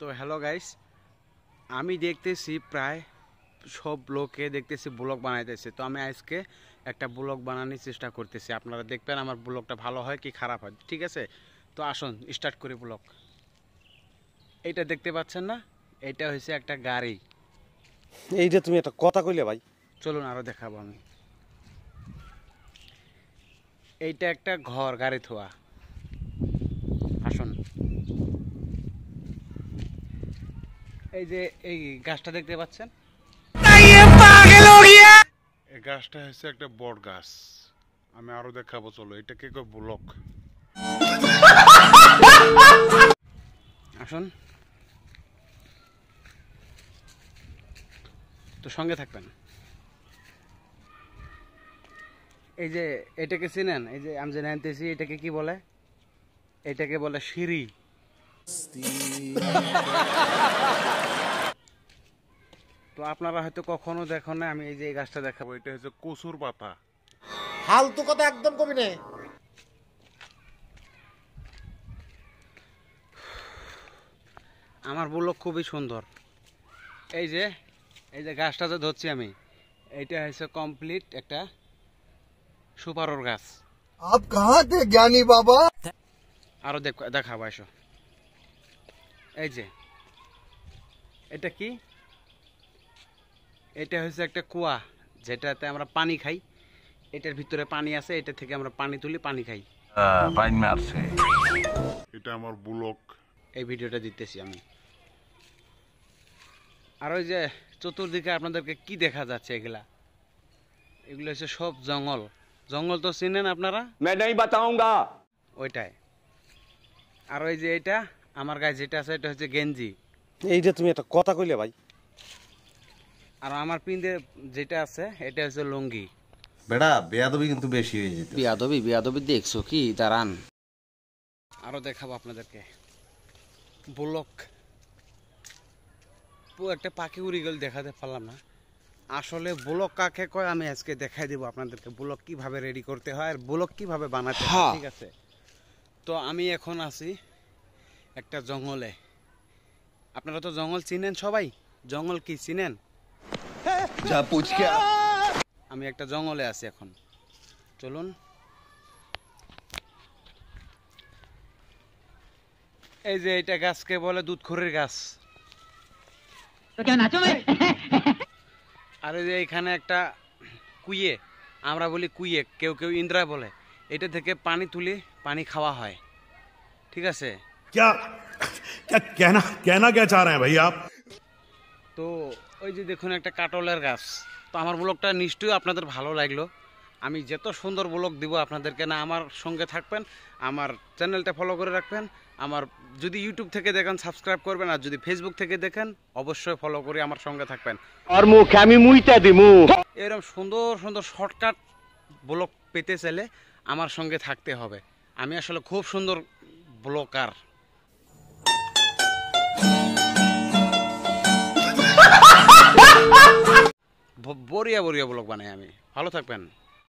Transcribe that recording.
তো hello guys, আমি দেখতেছি প্রায় সব লোকে দেখতেছি ব্লগ বানাইতেছে। তো আমি আজকে একটা ব্লগ বানানোর চেষ্টা করতেছি। আপনারা দেখবেন আমার ব্লগটা ভালো হয় কি খারাপ হয়, ঠিক আছে? তো আসুন স্টার্ট করি ব্লগ। এইটা দেখতে পাচ্ছেন না, এটা হচ্ছে একটা গাড়ি। এইটা তুমি একটা কথা কইলে ভাই। চলুন আরো দেখাবো আমি। এইটা একটা ঘর, গাড়ি থোয়া। আসুন, এই যে এই গাছটা দেখতে পাচ্ছেন, এই গাছটা হচ্ছে একটা বট গাছ। আমি আরো দেখাবো, চলো এটাকে কয় ব্লক। আসুন, তো সঙ্গে থাকবেন। এই যে এটাকে চিনেন, এই যে আমি যে নামতেছি এটাকে কি বলে? এটাকে বলে সিঁড়ি। তো আপনারা হয়তো কখনো দেখেন না, আমি এই যে এই গাছটা দেখাবো। এটা হচ্ছে কচুর পাতা। ফালতু কথা একদম কবি না। আমার ব্লগ খুবই সুন্দর। এই যে গাছটা যে ধরছি আমি, এইটা হচ্ছে কমপ্লিট একটা সুপারোর গাছ। আপ কাহা তে জ্ঞানী বাবা? আরো দেখাবো, এসো। এই যে এটা কি? এটা হচ্ছে একটা কুয়া, যেটাতে আমরা পানি খাই। এটার ভিতরে পানি আছে, এটা থেকে আমরা পানি তুলি, পানি খাই। এটা আমার ব্লগ, এই ভিডিওটা দিতেছি আমি। আর ওই যে চতুর্দিকে আপনাদেরকে কি দেখা যাচ্ছে, এগুলো হচ্ছে সব জঙ্গল। জঙ্গল তো চিনেন আপনারা? मैं नहीं बताऊंगा। ওইটাই। আর ওই যে এটা আমার গায়ে যেটা আছে, এটা হচ্ছে গেঞ্জি। এইটা তুমি একটা কথা কইলে ভাই। আর আমার পিন্দে যেটা আছে, এটা হচ্ছে লুঙ্গি। বেড়া বেয়াদবি কিন্তু বেশি হয়ে যেত। বিয়াদবি দেখছো কি? দাঁড়ান, আরো দেখাবো আপনাদেরকে ব্লক। একটা পাখি উড়ে গেল, দেখাতে পারলাম না। আসলে ব্লক কাকে কয় আমি আজকে দেখাই দিব আপনাদেরকে। ব্লক কিভাবে রেডি করতে হয় আর ব্লক কিভাবে বানাতে হয়, ঠিক আছে? তো আমি এখন আছি একটা জঙ্গলে। আপনারা তো জঙ্গল চিনেন সবাই। জঙ্গল কি চিনেন? আমি একটা জঙ্গলে আছি এখন। চলুন। এই যে এটা গাছকে বলে দুধখুরের গাছ। আর এই যে এখানে একটা কুইয়ে, আমরা বলি কুইয়ে, কেউ কেউ ইন্দ্রা বলে। এটা থেকে পানি তুলি, পানি খাওয়া হয়, ঠিক আছে? क्या क्या कहना क्या चाह रहे हैं भाई आप? তো ওই যে দেখুন একটা কাটলের গাছ। তো আমার ব্লগটা নিশ্চয়ই আপনাদের ভালো লাগলো। আমি যত সুন্দর ব্লগ দিব আপনাদেরকে, না আমার সঙ্গে থাকবেন, আমার চ্যানেলটা ফলো করে রাখবেন। আমার যদি ইউটিউব থেকে দেখেন সাবস্ক্রাইব করবেন, আর যদি ফেসবুক থেকে দেখেন অবশ্যই ফলো করে আমার সঙ্গে থাকবেন। और मुखे আমি মুইতা দিমু। এরকম সুন্দর সুন্দর শর্টকাট ব্লগ পেতে চাইলে আমার সঙ্গে থাকতে হবে। আমি আসলে খুব সুন্দর ব্লগার। বড়িয়া ব্লগ বানাই আমি। ভালো থাকবেন।